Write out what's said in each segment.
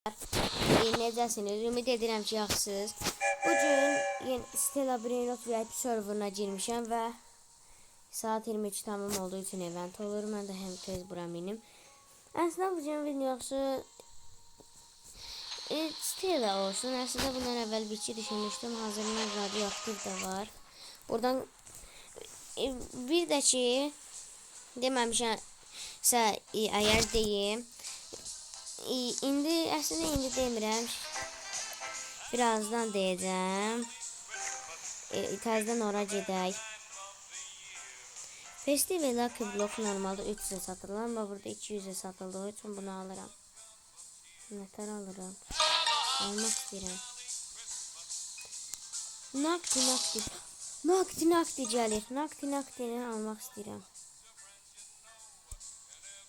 Necəsiniz? Ümid edirəm ki, yaxşısınız. Bugün Stella Brainrot VIP serverına girmişəm və saat 23 tamam olduğu üçün event olur. Mən də həm tez bura minim. Əslində bugün videosu Stella olsun. Əslində bundan əvvəl bir şey düşünmüşdüm. Hazırda radioaktiv də var. Buradan bir də ki deməmişəmsə əgər deyim. Indi demirəm. Birazdan deyəcəm. Təzədən ora gedək. Festival Lucky Block normalde 300'e satılır ama burada 200'e satıldığı için bunu alırım. Nətər alırım? Almaq istəyirəm. Nakti gəlir. Naktini almaq istəyirəm.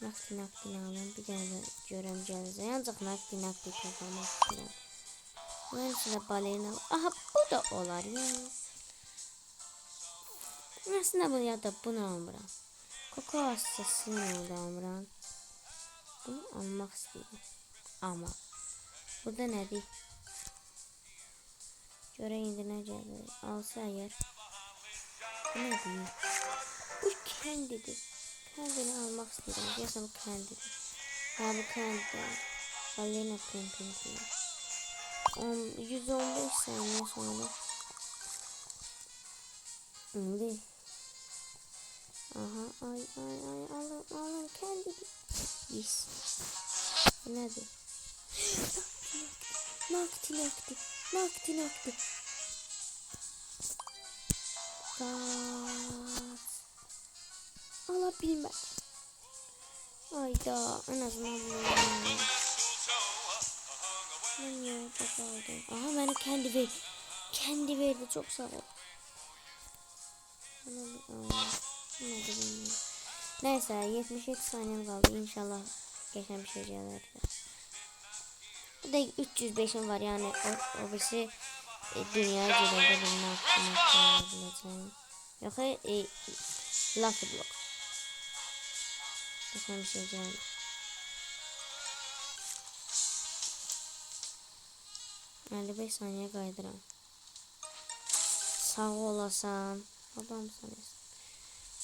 Naktini alım. Bir dənə də görəm gələcək. Ancaq nakti toplamaq istəyirəm. Mən içində balerina. Aha, bu da olar ya. Aslında bunu ya da bunu almıram. Koko asasını da almıram. Bunu almaq istəyirəm. Ama burada nədir? Görə indi nə gəlir? Alsa əgər. Bu nədir? Bu kendidir. Kendini almaq istəyirəm. Deyəsən bu kendidir. Ha, bu kendidir. Balena Pimpinti. 115 saniye sonra. İndi. Aha, ay alın kendidir. Yes. Bu nədir? Nakti. Alabilmem. Ayda en azından bunu. Ben ya çok aldım. Aha bana kendi verdi, çok sağ ol. Neyse 77 saniyem kaldı, inşallah geçen bir şey gelir. Bu da 305'im var yani o birisi dünya üzerinde bulmak olabileceğim. Yok Lucky Block. Geçen bir şey gelir. Yani 5 saniye kaydıram. Sağ olasan. Adam sanırsın.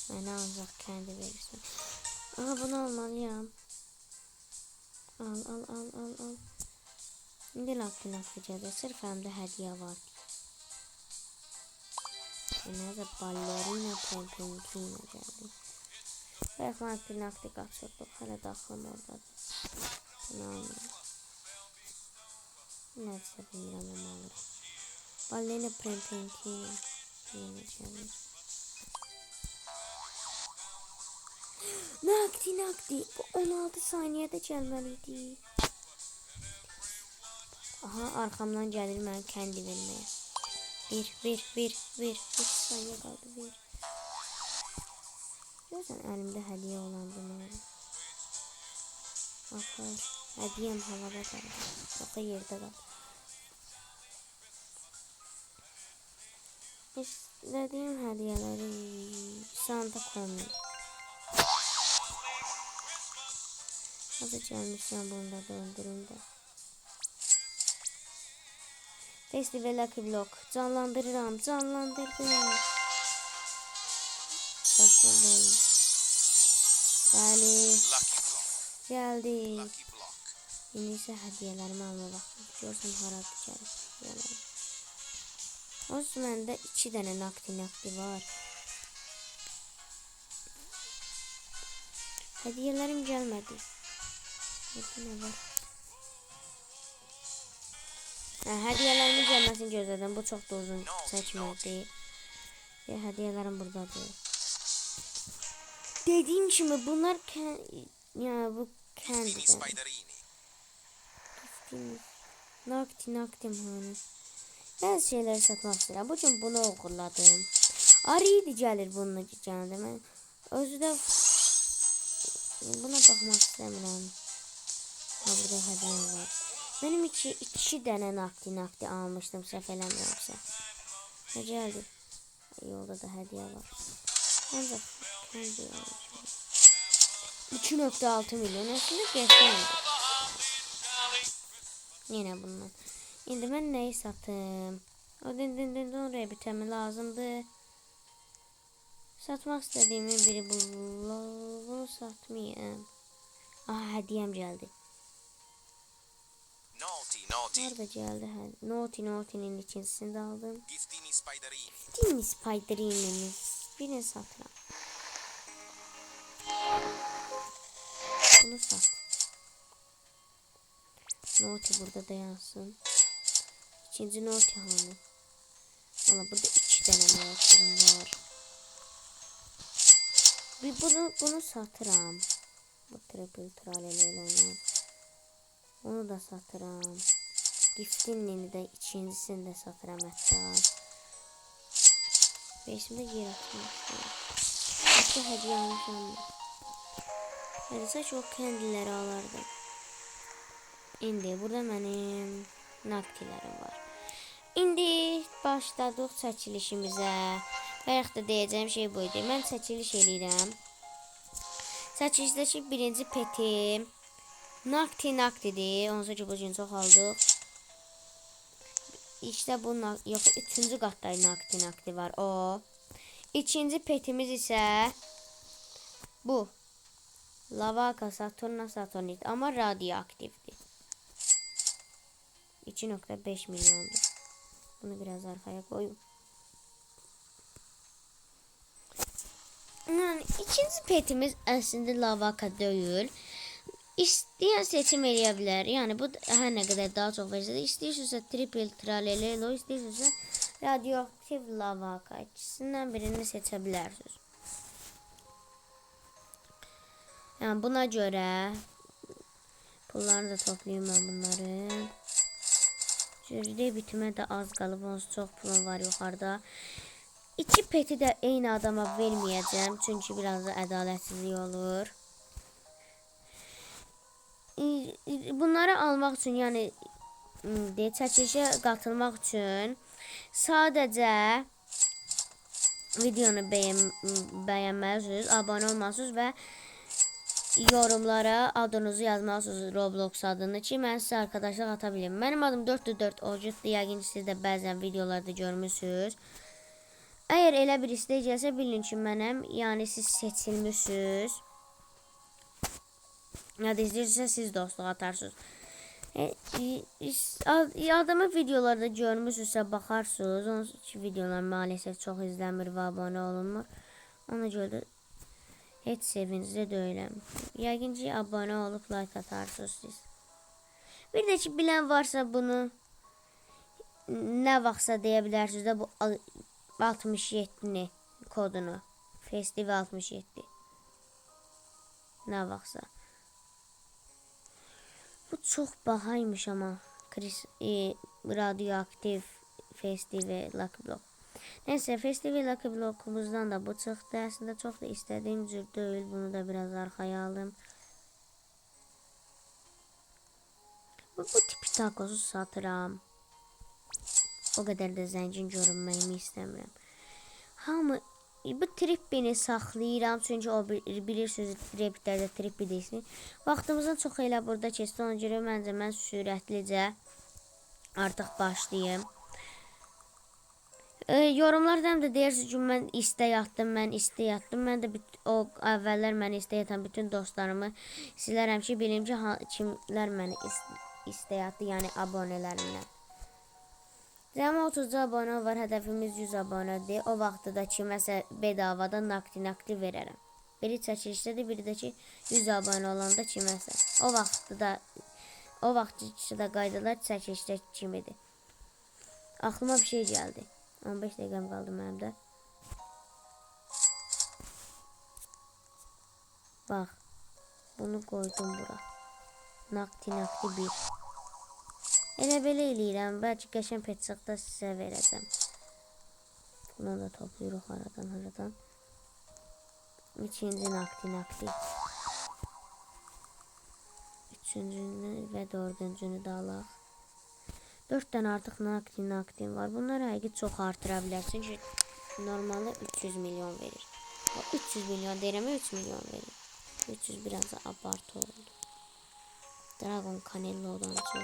Bana ancaq kendi verirsin. Aha bunu almalıyam. Al. İndi Lucky gəlir. Sırf həmdə hədiyyə var. Nədə ballerina Pimpintina gəldi. Və Lucky qaçırdıq. Hələ daxilım oradadır. Bunu almıram. Nədirsə bilmirəm ama alırım. Ballerina Pimpintina yenə gəlir. Nakti. Bu 16 saniyədə gəlməliydi. Aha, arkamdan gəlir mən kendi verməyə. Bir saniyə qaldı, bir. Görürsən əlimdə hədiyyə olan bunu. Baxar, hədiyyəm havada qaldı. Yoxsa yerdə qaldı. İstədiyim hədiyyələri Santa Comi. Hazır gəlmişəm, bunu da döndürüm də. Festival Lucky Block. Canlandırıram. Saxlandım. Bəli. Gəldik. İndi isə hədiyyələrimi alma vaxtı. Görsəm haradır gəlir. Olsun, məndə 2 dənə nakti var. Hədiyyələrim gəlmədi. Nə var? Hədiyyələrimin gəlməsini gözlədim. Bu çox da uzun çəkmədi. Hədiyyələrim buradadır. Dediyim kimi bunlar bu kendidir. Naktim hani. Bəzi şeyləri satmaq istəyirəm. Bugün bunu oğurladım. Arıydı gəlir bununla canım demə. Özü də buna baxmaq istəmirəm. Ha, burada hədiyyə var. Benim iki dənə nakti almışdım, səhv eləmirəmsə. Nə gəldi? Yolda da hədiyyə var. Ancaq kendi almışım. 2.6 milyon aslında geçmedi. Yine bundan. İndi ben neyi satım? O din oraya bitmem lazımdı. Satmak istediğimi biri bunu satmayayım. Aha hediyem geldi. Nerede geldi? Naughty'nin ikincisini de aldım. Giftini Spider'inimiz. Birini satıram. Bunu sat. Naughty burada dayansın. İkinci Naughty hanı. Valla burada 2 tane Naughty'm var. Bunu satıram. Bu triple traleleyle onu. Onu da satıram. Giftinini de ikincisini de satıram hatta. Beşimde yer atmıştım. Başka hediye almışam. Hadi çok kendileri alırdı. İndi burada benim naktilerim var. İndi başladıq çəkilişimizə. Bayaq da deyəcəyim şey buydu. Mən çəkiliş eləyirəm. Çəkilişdəki birinci petim Naktidir. Onsa ki bu gün çox aldıq. İşte bu yox, 3-cü qatda Nakti var o. İkinci petimiz isə bu. Lavaka Saturnit amma radioaktivdir. 2.5 milyondur. Bunu biraz arkaya koyayım. Yani ikinci petimiz aslında lavaka değil. İsteyen seçim eləyə bilər. Yəni bu hər nə qədər daha çox versə də, istəyirsizsə triple tralelelo, istəyirsizsə radioaktiv lavaka, ikisindən birini seçə bilərsiniz. Yəni buna görə pullarını da toplayayım mən bunları. Cüzdə bitimə də az qalıb, onsuz çox pulum var yuxarıda. 2 peti də eyni adama verməyəcəm, çünki biraz da ədalətsizlik olur. Bunları almaq üçün, yəni çəkilişə qatılmaq üçün sadəcə videonu bəyənməlisiniz, abunə olmalısınız və yorumlara adınızı yazmalısınız, Roblox adını ki, mən sizə arkadaşlar ata bilim. Mənim adım 4-4 Ocutdur, yəqin siz də bəzən videolarda görmüşsünüz. Əgər elə bir istək gəlsə, bilin ki, mənəm, yəni siz seçilmişsiniz. Ya da izləyirsə siz dostluq atarsınız. Adamı videolarda görmüşsünüzsə baxarsınız. Onun ki videolar maalesef çox izlənmir və abunə olunmur. Ona görə heç sevincli deyiləm. Yəqin ki abunə olub like atarsınız siz. Bir də ki bilən varsa bunu nə vaxtsa deyə bilərsiniz də bu 67-ni kodunu. Festival 67. Nə vaxtsa. Bu çox bahaymış ama radioaktiv festival Lucky Block. Neyse festival Lucky Block'umuzdan da bu çıxdı. Aslında çox da istədiyim cür deyil. Bunu da biraz arxaya alım. Bu tipi takosu satıram. O qədər də zəngin görünməyimi istəmirəm. Hamı bu trippini saxlayıram, çünki o bilirsiniz replərdə trippi deyilsin. Vaxtımızın çox elə burada keçdi, ona görə məncə mən sürətlicə artıq başlayayım. Yorumlardan da deyirsiniz ki, mən istək atdım, mən də o əvvəllər məni istək atan bütün dostlarımı silərəm ki, bilim ki, kimlər məni istək atdı, yəni abonələrimdən. Cəmi 30 abone var, hədəfimiz 100 abonedir. O vaxtda da kiməsə bedavada nakti verərəm. Biri çəkilişdədir, biri də ki 100 abone olanda kiməsə. O vaxtda da qaydalar çəkilişdə kimidir. Aklıma bir şey gəldi. 15 dəqiqəm qaldı mənim də. Bax, bunu qoydum bura. Nakti 1. Elə belə eləyirəm. Bəlkə qəşəng pet çıxda sizə verəcəm. Bunu da toplayırıq aradan. İkinci nakti. Üçüncünü və dördüncünü də alaq. 4 dənə artıq naktim var. Bunları həqiqət çox artıra bilər. Çünki normalde 300 milyon verir. O 300 milyon deyirəm, 3 milyon verir. 300 biraz da abartı oldu. Dragon Canello'dan çok.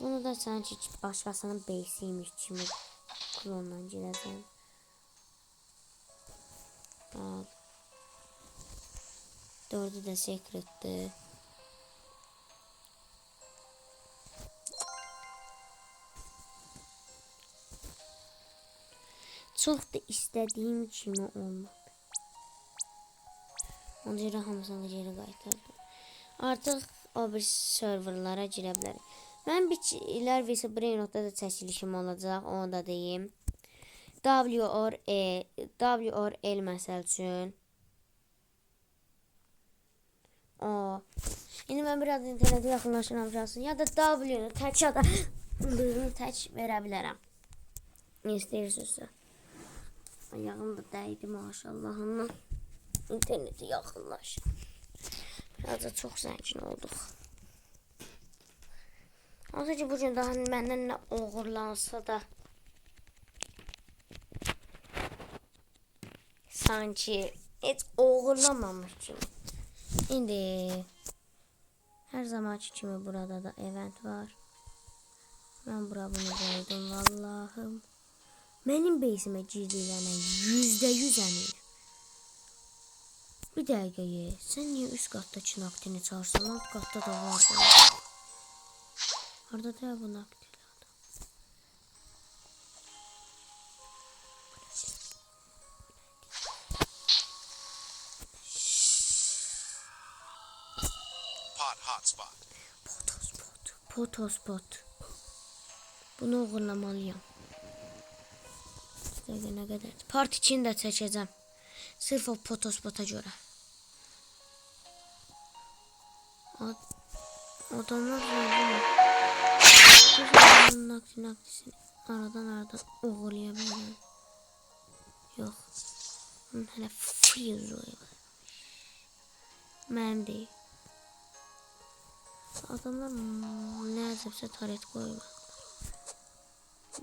Bunu da sanki başkasının beysiymiş kimi klonla girəcəm. Al. 4'ü də secretdir. Çox da istədiyim kimi olmadı. Ona görə hamısını geri qaytardım. Artıq o bir serverlara girə bilərik. Mən bir VS Brainrot'da da çəkilişim olacaq, onu da deyim. WRL məsəl üçün. İndi mən biraz internete yaxınlaşıram ya da W'nu tək tək verə bilərəm. İstəyirsinizsə. Ayağım da dəydi maşallahından. İnternete yaxınlaş. Biraz da çox zəngin olduq. Olsa ki bugün daha məndən nə uğurlansa da sanki heç uğurlanmamış kimi. İndi hər zamanki kimi burada da event var. Mən bura bunu qoydum vallahım. Mənim beysimə girdiklərinə %100 əminəm. Bir dəqiqə ye. Sən niyə üst qatdakı naktini çağırsan? Alt qatda da var. Orada da bu naktili adam. Potospot. Bunu uğurlamalıyam. Ne kadar. Part için de çəkəcəm. Sırf o potospota görə. Adamlar naktisini aradan uğurlaya bilirəm. Yox. Onun hələ freeze var. Mənim deyil. Adamlar nə əcəbsə taret qoyurlar.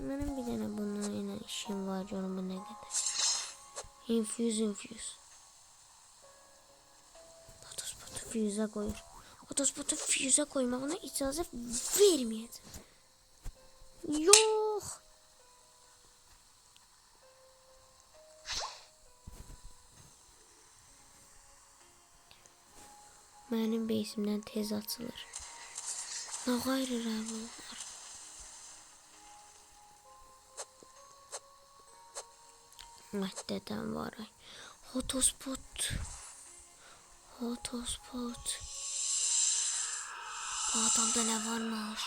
Benim bir tane bununla işim var canım, bu ne kadar. Infuse. Potospot'u fuse'a koyur. Potospot'u fuse'a koymağına icazə vermeyəcəm. Yox. Mənim beysimdən tez açılır. Nə qayrı bunlar. Maddeden var. Hotospot. Bu adamda ne varmış?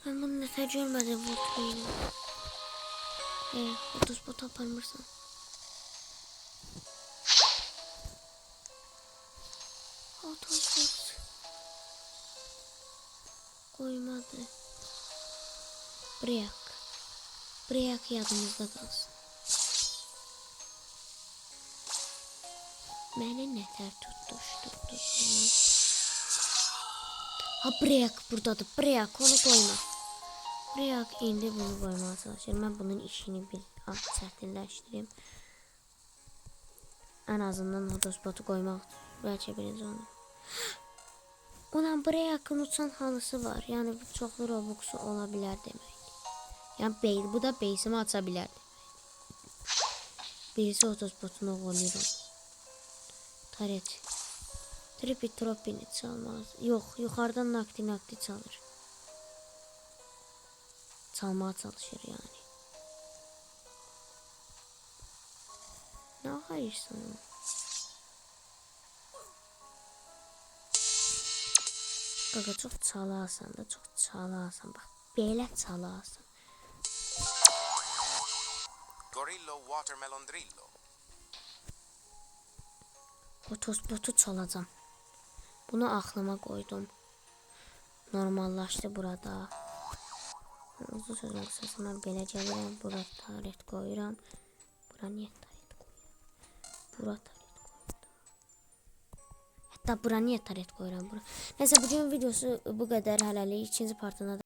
Ben bunu nefes görmedim. Hotospot aparmırsan. Hotospot. Koymadı. Bırak yadımızda kalsın. Məni nətər tutdu. Ha, bırak buradadır. Bırak, onu koyma. Bırak, indi bunu koymaya çalışıyorum. Ben bunun işini bir çətinləşdireyim. En azından hotospotu koymaq bəlkə birinci onu. Ulan bırak unutsan halısı var. Yani çoxlu Robux'u ola bilər demək. Yani bu da base'imi aça bilər demək. Birisi hotospotunu uğurlayıram. Taret. Tropini çalmaz. Yok, yukarıdan nakti çalır. Çalmaya çalışır yani. Ne hayırsın? Kaka çok çalarsan da çok çalarsan. Bak belə çalarsan. Gorillo watermelon drillo. Hotospotu çalacağım. Bunu aklıma koydum. Normallaştı burada. Uzun sözün kısası mən belə gəlirəm. Bura taret koyuram. Bura niyə taret koyuram? Bura taret koyuram. Hatta bura niyə taret koyuram? Neyse bugün videosu bu qədər hələlik. İkinci partına